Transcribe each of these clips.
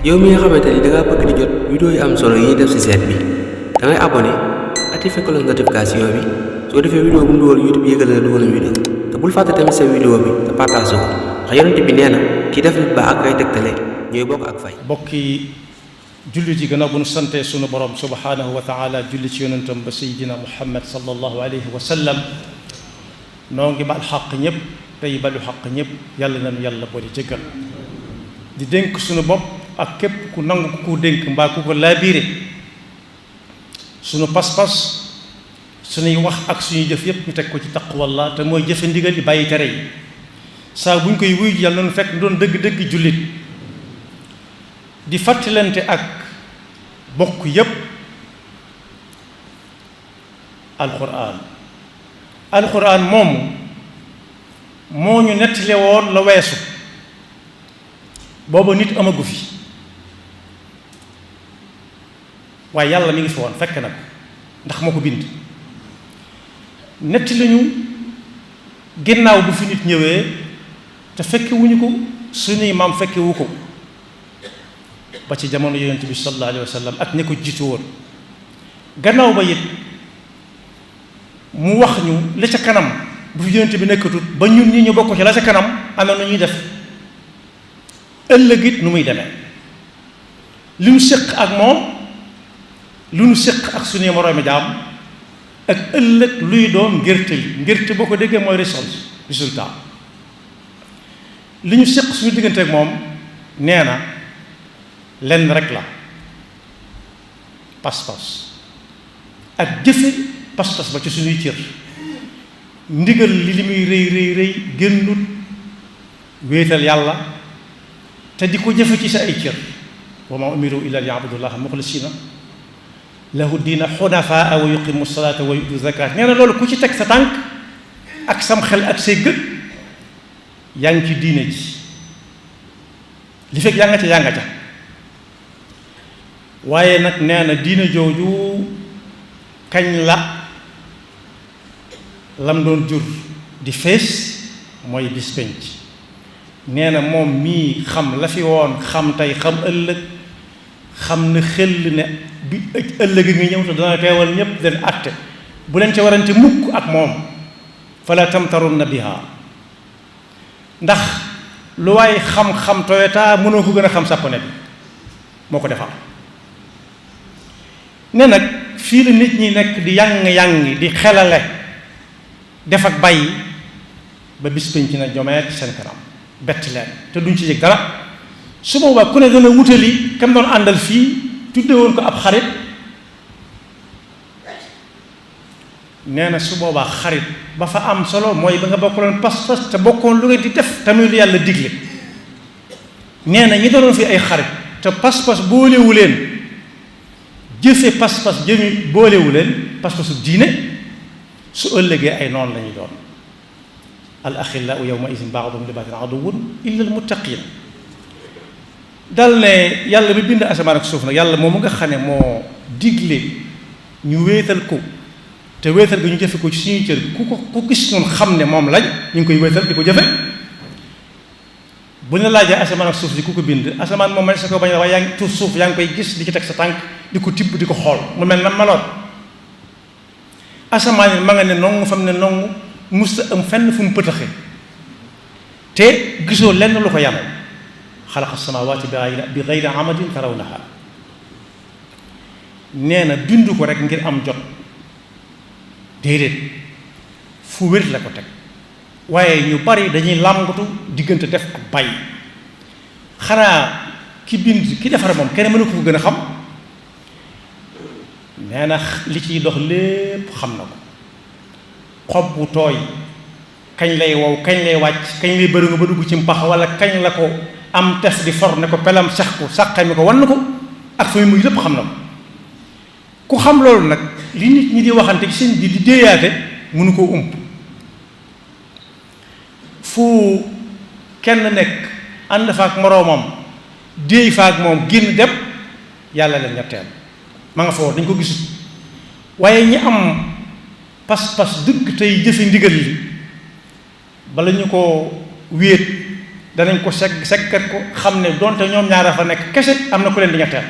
yow mi nga xamante ni da ngaa bëgg di jot vidéo yi am solo yi ñuy def ci site bi da ngay abonné activé cloche notification bi soo defee vidéo bu mu dugal YouTube yëgal na dugal na vidéo te bul fàtte tamit sa vidéo bi te partage ko ndax yonent bi nee na ki def nit ba ak ay tegtale ñooy bokk ak fay. bokki jullit yi gannaaw bu nu sante sunu borom subhanahu wa taala julli ci yonentam ba sayidina muhammad sallallahu alayhi wa sallam noo ngi bal xaq ñëpp tey balu xaq ñëpp yàlla nañu yàlla boole jëggal di dénk sunu bopp ak képp ku nangu ku ko dénk mbaa ku ko laabiire sunu pas-pas sunuy wax ak suñuy jëf yépp ñu teg ko ci taqwallah te mooy jëfe ndigal yi bàyyi tere yi saa bu ñu koy wuy yàlla nañu fekk doon dëgg-dëgg jullit di fàttalante ak bokk yépp alquran moomu moo ñu nettali woon la weesu booba nit amagu fi waaye yàlla mi ngi fi woon fekk na ko ndax moo ko bind netti lañu ginnaaw bu fi nit ñëwee te fekke wuñu ko suñuy maam fekke wu ko ba ci jamono yonent bi sallallahu alayhi wa sallam ak ñi ko jiitu woon gannaaw ba it mu wax ñu la ca kanam bu fi yonent bi nekkatut ba ñun ñi ñu bokk ci la ca kanam amee na ñuy def ëllëg it nu muy demee li nu séq ak moom lu nu séq ak suñuy moroomi jaam ak ëllëg luy doon ngirte boo ko déggee mooy résultat li ñu séq suñu diggante ak moom nee na lenn rek la pas-pas ak jëfe pas-pas ba ci suñuy cër ndigal li muy rëy génnut wéetal yàlla te di ko jëfe ci sa ay cër wa ma umiru illa liya'budullaha mukhlisina lahu diina xunafaa wa yuqimu salaata wa yutu zakat nee na loolu ku ci teg sa tànk ak sam xel ak say gët yaa ngi ci diine ji li fekk yaa nga ca waaye nag nee na diine jooju kañ la lam doon jur di fees mooy bis penc nee na moom mii xam la fi woon xam tey xam ëllëg xam na xel ne bi ëllëg ngi ñëw te dana teewal ñépp leen àtte bu leen ca warante mukk ak moom fala tamtarunna biha ndax lu waay xam-xam Toyota mënoo ko gën a xam sàppone bi moo ko defar ne nag fii la nit ñi nekk di yang-yang di xelale def ak bàyyi ba bis penc na jomeet seen kanam bett leen te duñ ci yëg dara su boobaa ku ne dana wutali kam doon àndal fii tudde woon ko ab xarit nee na su boobaa xarit ba fa am solo mooy ba nga bokkaloon pas-pas te bokkoon lu ngeen di def tamit lu yàlla digle nee na ñi doon fi ay xarit te pas-pas boolewu leen jëfe pas-pas jëmi boolewu leen pas-pasu diine su ëllëgee ay noonu la ñuy doon al axillaau yawma idin ba'duhum li ba'din aduwwun illa al muttaqin dal ne yàlla bi bind asamaan ak suuf nag yàlla moom nga xam ne moo digle ñu wéetal ko te wéetal gi ñu jëfe ko ci suñuy cër ku gis noonu xam ne moom lañ ñu ngi koy wéetal di ko jëfe bu ñu la laajee asamaan ak suuf si ku ko bind asamaan moom man sa ko bañ a waaye yaa ngi suuf yaa ngi koy gis di ci teg sa tànk di ko tibb di ko xool mu mel na meloon asamaan yi ma nga ne nongu fam ne nongu musta am fenn fu mu pëtaxe te gisoo lenn lu ko yàlla xalaqa samaawaati bi gayri amadin tarawnaha nee na bindu ko rek ngir am jot déedéet fu wér la ko teg waaye ñu bari dañuy làmbatu diggante def ak bàyyi xanaa ki bind ki defar moom kenn mënu ko gën a xam nee na li ciy dox lépp xam na ko xob bu tooy kañ lay wow kañ lay wàcc kañ lay bëri nga ba dugg ci mpax wala kañ la ko am tef di for ne ko pelam sax ko sàqami ko wann ko ak fa muy lépp xam na ko ku xam loolu nag li nit ñi di waxante ci seen bi di déeyaate mënu koo ump fu kenn nekk ànd fa ak moroomam déey fa ak moom génn dem yàlla leen ñetteel ma nga fa woon dañ ko gisut waaye ñi am pas-pas dëgg tey jëfe ndigal li bala ñu ko wéet danañ ko seggat ko xam ne donte ñoom ñaara fa nekk kese am na ku leen di ñetteel.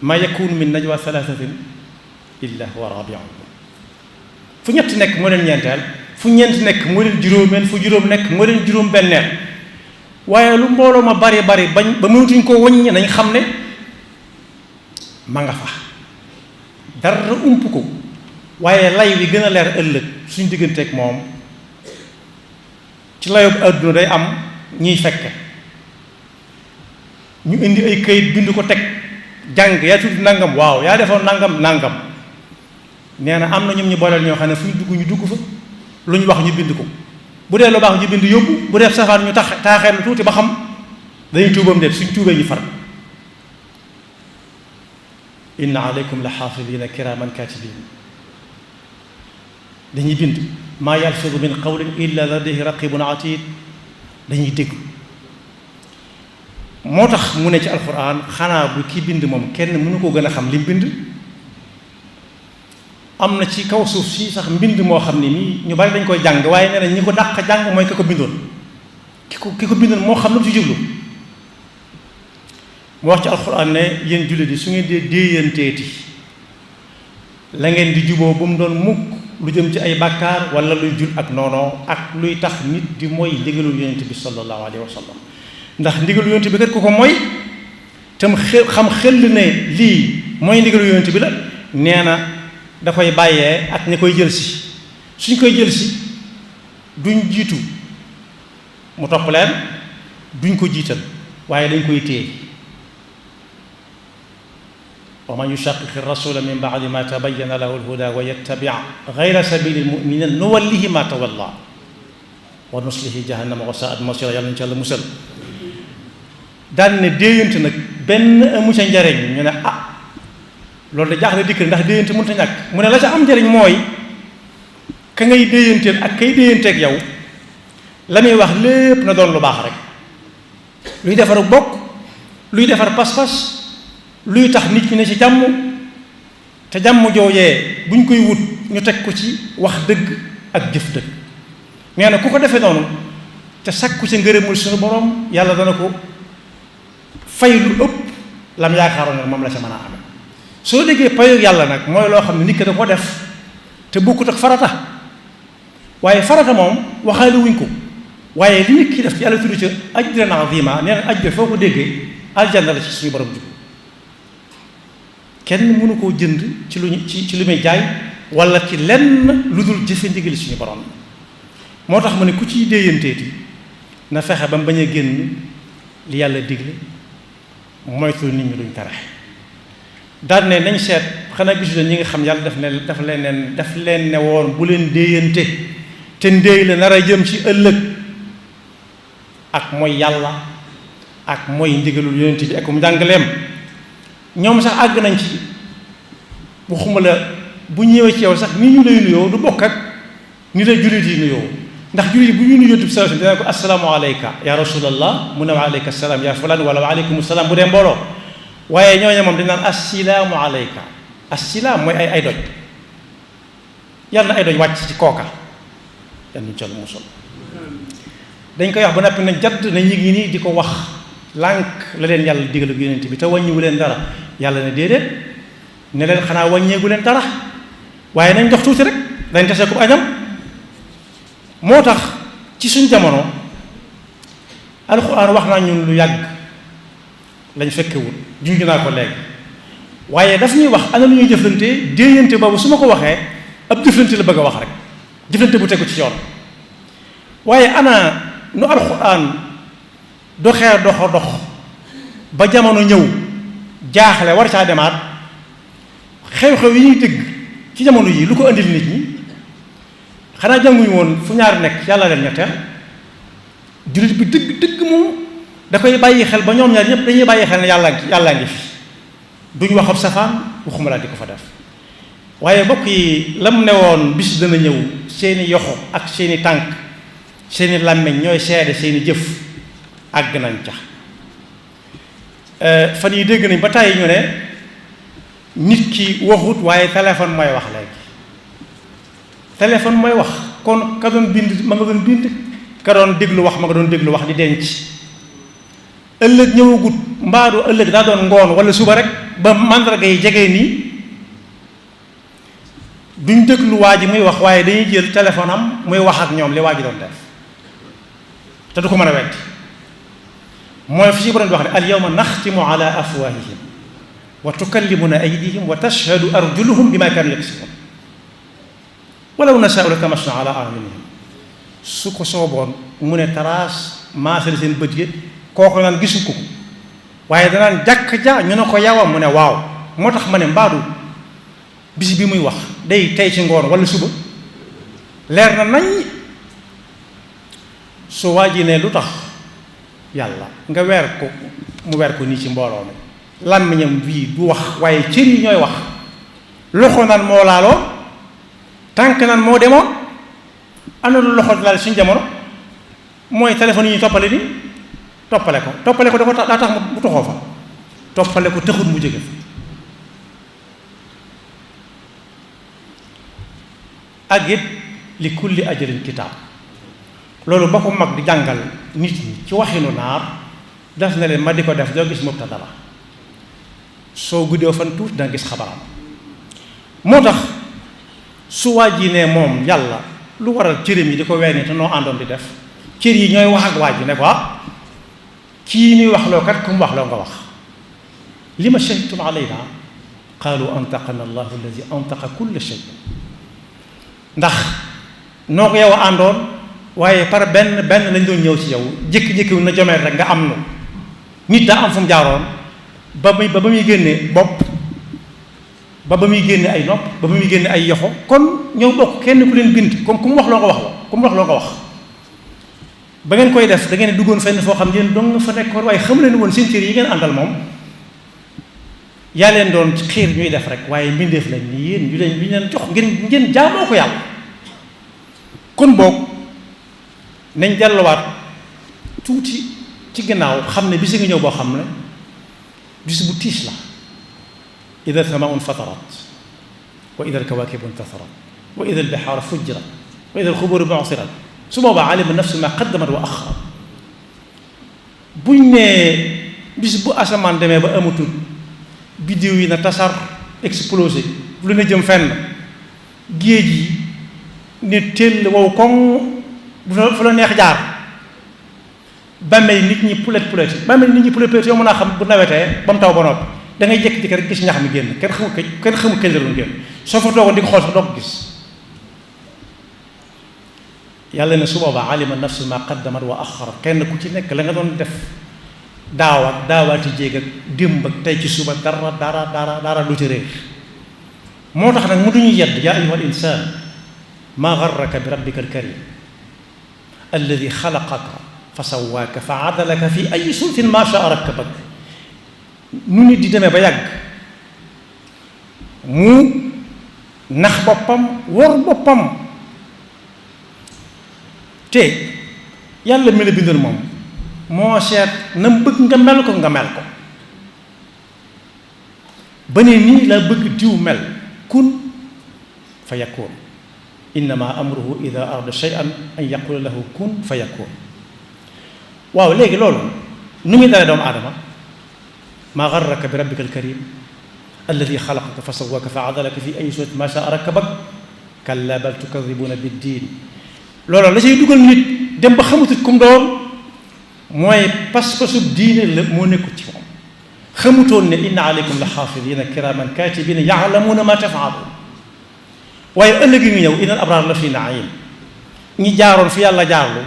ma yakunu min najwa thalathatin illa huwa rabi'uhum, fu ñett nekk moo leen ñeenteel, fu ñeent nekk moo leen juróomeel, fu juróom nekk moo leen juróom benneel. waaye lu mbooloo ma bari bañ ba mënatuñ ko wàññi nañ xam ne ma nga fa, dara ump ko. waaye lay wi gën a leer ëllëg suñ digganteeg moom ci layub àdduna day am ñiy fekke ñu indi ay këyit bind ko teg jàng yaa tudd nangam waaw yaa defoon nangam nee na am na ñoom ñu booleel ñoo xam ne fu ñu dugg fa lu ñu wax ñu bind ko, bu dee lu baax ñu bind yóbbu, bu dee safaan ñu taaxee lu tuuti ba xam dañuy tuubam de suñ tuubee ñu far. inna aleykum la xaafidina kiraman katibin, dañuy bind maa yalfidu min qawlin illa ladayhi raqibun atid, dañuy dégg. moo tax mu ne ci alquran xanaa bu ki bind moom kenn mënu ko gën a xam lim bind. am na ci kaw suuf si sax mbind moo xam ne nii ñu bari dañ koy jàng, waaye nee na ñi ko dàq jàng mooy ki ko bindoon ki ko bindoon moo xam lu mu ci jublu. mu wax ci alquran ne yéen jullit yi su ngeen dee déeyanteeti la ngeen di juboo bu mu doon mukk lu jëm ci ay bàkkaar wala luy jul ak noonoo ak luy tax nit di mooy ndigalul yonent bi sallallahu alayhi wa sallam. ndax ndigalul yonent bi kat ku ko mooy tam xam xel ne lii mooy ndigalul yonent bi la, nee na da koy bàyyee ak ñi koy jël si. suñ koy jël si duñ jiitu mu topp leen, duñ ko jiital waaye dañ koy téye. wa man yushaqiqi rasula min ba'di ma tabayyana lahu al-huda wa yattabi' ghayra sabili al-mu'minina nuwallihi ma tawalla wa nuslihi jahannama wa sa'at masira. yàlla nañu ci Yàlla musal. daan ne déeyante nag benn amu ca njariñ ñu ne loolu da jaaxle dikk ndax déeyante mënut a ñàkk. mu ne la ca am njariñ mooy ka ngay déeyanteel ak kay déeyanteeg yow la muy wax lépp na doon lu baax rek, luy defar bokk, luy defar pas-pas, luy tax nit ñi ne ci jàmm. te jàmm joojee buñ koy wut ñu teg ko ci wax dëgg ak jëf dëgg. nee na ku ko defee noonu te sakku ci ngërëmul suñu borom, yàlla dana ko fay lu ëpp lam yaakaaroon ne moom la ca mën a amee. soo déggee payu yàlla nag mooy loo xam ne nit ki da ko def te bokkut ak farata, waaye farata moom waxaale wuñ ko, waaye li nit ki def ci yàlla tudd ca ajran azima. nee na ajr foo ko déggee aljanna la ci suñu borom jub. kenn mënu koo jënd ci lu ci lu muy jaay wala ci lenn lu dul jëfe ndigali suñu borom. moo tax mu ne ku ciy déeyanteeti na fexe ba mu bañ a génn li yàlla digle, moytu nit ñi luñ tere. daal ne nañ seet xanaa gisu ñi nga xam yàlla daf leen ne woon bu leen déeyante te ndéey la nar a jëm ci ëllëg ak mooy yàlla ak mooy ndigalul yonent bi ak mu njàngaleem. ñoom sax àgg nañ ci waxuma la bu ñëwee ci yow sax ni ñu lay nuyoo du bokk ak ni la jullit yi nuyoo. ndax jullit yi bu ñu nuyoo tub sallallahu alayhi wa sallam dina ko assalaamu alayka ya rasulallah mu ne wa alayka salaam ya fulaan wala wa alaykum salaam bu dee mbooloo. waaye ñooñu moom dañ naan assalaamu alayka. assalaam mooy ay doj. yàlla na ay doj wàcc ci kooka yan ñu col musul dañ koy wax ba noppi nañ jadd na ñi ngi nii di ko wax lànk la leen yàlla digal ak yonent bi te wàññiwu leen dara. yàlla ne déedéet ne leen xanaa wàññeegu leen dara waaye nañ dox tuuti rek dañ tase ko añam. moo tax ci suñ jamono alxuraan wax naa ñun lu yàgg lañ fekkewul junj naa ko léegi, waaye daf ñuy wax ana lu ñuy jëflante. déeyante boobu su ma ko waxee ab jëflante la bëgg a wax rek, jëflante bu tegu ci yoon. waaye ana nu alxuraan doxee dox ba jamono ñëw jaaxle war caa demaat xew-xew yi ñuy dégg ci jamono yi lu ko andil nit ñi. xanaa jànguñu woon fu ñaar nekk yàlla leen ñetteel. jullit bi dëgg moom da koy bàyyi xel ba ñoom ñaar ñëpp dañuy bàyyi xel ne yàllaa ngi fi duñ wax ab safaan waxuma laa di ko fa def. waaye bokk yi lam ne woon bis dana ñëw seeni yoxo ak seeni tànk seeni làmmiñ ñooy seede seeni jëf àgg nañ ca. fan yi dégg nañ ba tàyyi ñu ne nit ki waxut waaye téléphone mooy wax léegi. téléphone mooy wax kon ka doon bind ma nga doon bind ka doon déglu wax ma nga doon déglu wax di denc ëllëg ñëwagut mbaadu ëllëg daa doon ngoon wala suba rek ba màndarga yi jege nii duñ déglu waa ji muy wax waaye dañuy jël téléphone am muy wax ak ñoom li waa ji doon def te du ko mën a weddi mooy fi ci borom di wax ne al yawma naxtimu ala afwahihim wa tukallimuna aydihim wa tashhadu arjuluhum bima kaanu yaksibun walaw nashaa'u latamasna ala a'yunihim su ko sooboon mu ne taraas maasale seen bët yi kooku naan gisu ko waaye danaan jàkk ja ñu ne ko yawam mu ne waaw moo tax ma ne mbaadu bis bi muy wax day tey ci ngoon wala suba leer na nañ su waa ji ne lu tax yàlla nga weer ko mu weer ko nii ci mbooloo mi làmmiñam bii du wax waaye cër yi ñooy wax loxo naan moo laaloo tànk naan moo demoon ana lu loxo laal suñ jamono mooy téléphone yi ñu toppale ni toppale ko daa tax mu toxoo fa toppale ko taxut mu jóge fa ak it li kulli ajalin kitaab loolu ba ko mag di jàngal nit ñi ci waxinu naar def na leen ma di ko def doo gis mubtada la soo guddee fan tuuti danga gis xabaram moo tax su waa ji ne moom yàlla lu waral cëram yi di ko wenn te noo àndoon di def cër yi ñooy wax ak waa ji ne ko kii ñuy wax loo kat ku mu wax loo nga wax li ma shahidtum alayna qaalu antaqana allahu alladi antaqa kulla shay ndax noo ko yow a àndoon waaye par benn lañ doon ñëw ci yow jékki-jékki na jomeel rek nga am nu nit daa am fu mu jaaroon ba muy génne bopp ba muy génne ay nopp ba muy génne ay yoxo kon ñëw bokk kenn ku leen bind comme ku mu wax loo nga wax la ku mu wax loo nga wax ba ngeen koy def da ngeen duggoon fenn foo xam ngeen dong nga fa nekkoon waaye xam leen woon seen cër yi ngeen àndal moom yaa leen doon xiir ñuy def rek waaye mbindeef lañ ni yéen ñu leen jox ngeen jaamoo ko yàlla kon boog nañ delluwaat tuuti ci gannaaw xam ne bisi nga ñëw boo xam ne bis bu tiis la ida samaun fatarat wa ida alkawakibu intasarat wa ida albihaaru fujjirat wa ida alxuburu bu'sirat su boobaa alima nafsu ma qaddamat wa axarat buñ nee bis bu asamaan demee ba amatul biddiw yi na tasar explosé lu ne jëm fenn géej yi ne teel wow koŋ fu la neex jaar bàmmeel nit ñi pulet yow mën naa xam bu nawetee ba mu taw ba noppi da ngay jékki-jékki rek gis ñax mi génn kenn xamul kañ la doon génn soo fa toogoon di ko xool sax doo ko gis yàlla ne su boobaa alima nafsu ma qaddamat wa axarat kenn ku ci nekk la nga doon def daaw ak daawaati jéeg ak démb ak tey ci suba dara lu ci réer moo tax nag mu duñu yedd yaa ayyuha al insaan maa garraka bi rabbika al karim alladi xalaqaka fa sawaaka fa adalaka fi ay sultin ma shaa rakkabak nu nit di demee ba yàgg mu nax boppam wor boppam te yàlla mi la bindoon moom moo seet na mu bëgg nga mel ko ba ne nii laa bëgg diw mel kun fa yakun innama amruhu ida arada shay'an an yaqula lahu kun fa yakun waaw léegi loolu nu muy dalee doomu aadama maa garraka bi rabbika alkarim alladi xalaqaka fa sawwaka fa adalaka fi ay surat ma shaa rakkabak kalla bal tukadibuna biddin loolu la say dugal nit dem ba xamutut kum doon mooy pas-pasub diine la moo nekkut ci moom xamutoon ne inna aleykum la xaafidina kiraman katibina yaalamuuna ma tafaaluun waaye ëllëg yi ngi ñëw innal abraar la fi naim ñi jaaroon fi yàlla jaarlu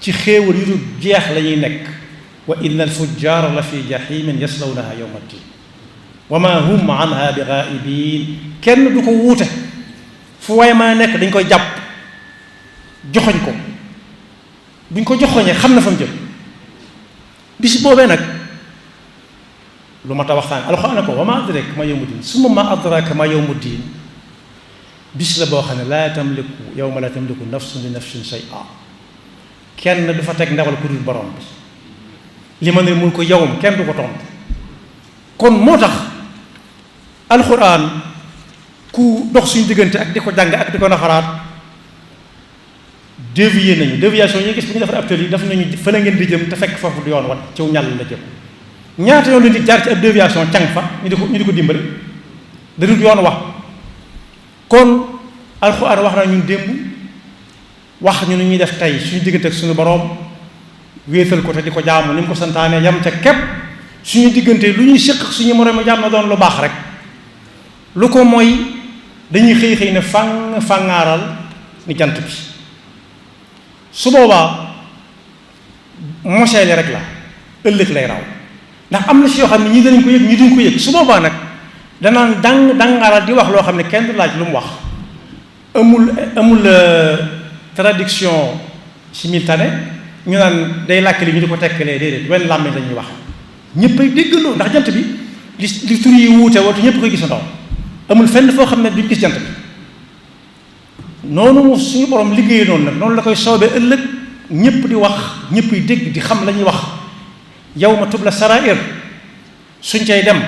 ci xéewal yu dul jeex la ñuy nekk wa innal fujjaara la fi jahimin yaslawnaha yawma ddin wa ma hum anha bi gaaibin kenn du ko wuute fu waay maa nekk dañ koy jàpp joxoñ ko buñ ko joxoñee xam na fa mu jëm bis boobee nag lu ma ta waxtaan alxuraan ne ko wa ma adraka ma yawmu diin summa ma adraka ma yawmu diin bis la boo xam ne laa tamliku yawma laa tamliku nafsun li nafsin shay'a kenn du fa teg ndawal ku dul borom bi li ma ne mun ko yawm kenn du ko tontu kon moo tax alxuraan ku dox suñu diggante ak di ko jàng ak di ko naxaraat dévier nañu déviation yi gis bu ñu defar ab tël yi daf nañu fa la ngeen di jëm te fekk foofu du yoon wat ciw ñàll la jëm ñaata yoon lañ di jaar ci ab déviation càng fa ñu di ko dimbali da dul yoon wax kon alxuraan wax na ñun démb wax ñu nu ñuy def tey suñu diggante ak suñu boroom wéetal ko te di ko jaamu ni mu ko santaane yam ca képp suñu diggante lu ñuy séq suñu moroom jaam na doon lu baax rek lu ko mooy dañuy xëy ne fàngaaral ni jant bi su boobaa moseele rek la ëllëg lay raw ndax am na si yoo xam ne ñii danañ ko yëg ñii duñ ko yëg su boobaa nag danaan dangaaral di wax loo xam ne kenn du laaj lu mu wax amul traduction simultanée ñu naan day làkk li ñu di ko tekkalee déedéet wenn làmmiñ lañuy wax ñëpp ay déggandoo ndax jant bi li tur yi wuute wootu ñëpp koy gisandoo amul fenn foo xam ne duñ gis jant bi noonu suñu borom liggéey noonu nag noonu la koy soobee ëllëg ñëpp di wax ñëpp yi dégg di xam la ñuy wax yawma tubla sarair suñ cay dem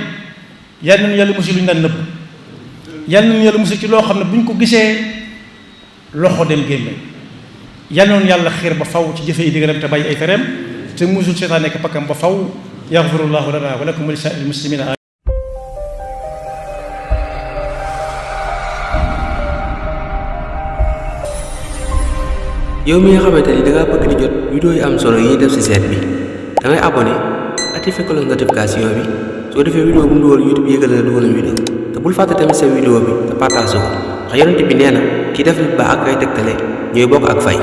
yal nañu yàlla musul lu ñu daan nëbb yal nañu yàlla musul ci loo xam ne bu ñu ko gisee loxo dem génne yal nañu yàlla xiir ba faw ci jëfe yi diggalam te bàyyi ay tereem te musul seetaan nekk pakkam ba faw yaxfirullahu lana wa lakum wa li saa'iril muslimina. yow mi nga xamante ni dangaa bëgg di jot vidéo yi am solo yi def ci chaîne bi da ngay abonné activé cloche notification bi soo defee vidéo bu mu dugal YouTube yëgal na dugal na vidéo te bul fàtte tamit sa vidéo bi te partage ko ndax yonent bi nee na ki def lu baax ak ay tegtale ñooy bokk ak fay.